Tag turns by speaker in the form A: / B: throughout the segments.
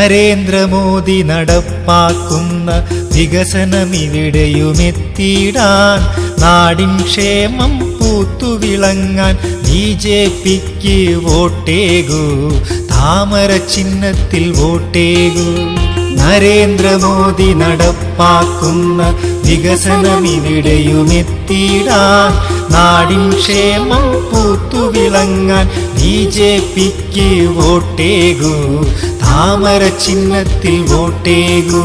A: നരേന്ദ്രമോദി നടപ്പാക്കുന്ന വികസനമിവിടെയുമെത്തിയിടാൻ നാടിൻ ക്ഷേമം പൂത്തുവിളങ്ങാൻ ബിജെപിക്ക് വോട്ടേകൂ, താമര ചിഹ്നത്തിൽ വോട്ടേകൂ. നരേന്ദ്രമോദി നടപ്പാക്കുന്ന വികസനമിവിടെയുമെത്തിയിടാൻ നാടിൻ ക്ഷേമം പൂത്തുവിളങ്ങാൻ ബിജെപിക്ക് വോട്ടേകൂ, താമര ചിഹ്നത്തിൽ വോട്ടേകൂ.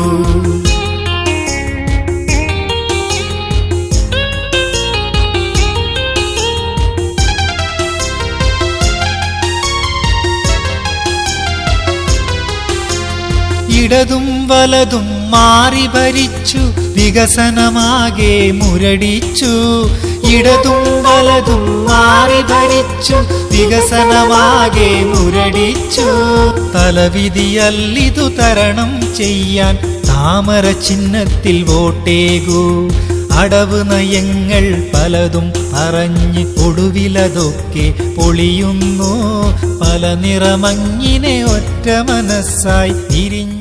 A: ഇടതും വലതും മാറി ഭരിച്ചു, വികസനമാകെ മുരടിച്ചു. ഇടതും വലതും മാറി ഭരിച്ചു, വികസനമാകെ മുരടിച്ചു. തലവിധിയല്ലിതു തരണം ചെയ്യാൻ താമര ചിഹ്നത്തിൽ വോട്ടേകൂ. അടവ് നയങ്ങൾ പലതും പറഞ്ഞ് ഒടുവിലതൊക്കെ പൊളിയുന്നു. പല നിറമങ്ങിനെ ഒറ്റ മനസ്സായി തിരിഞ്ഞു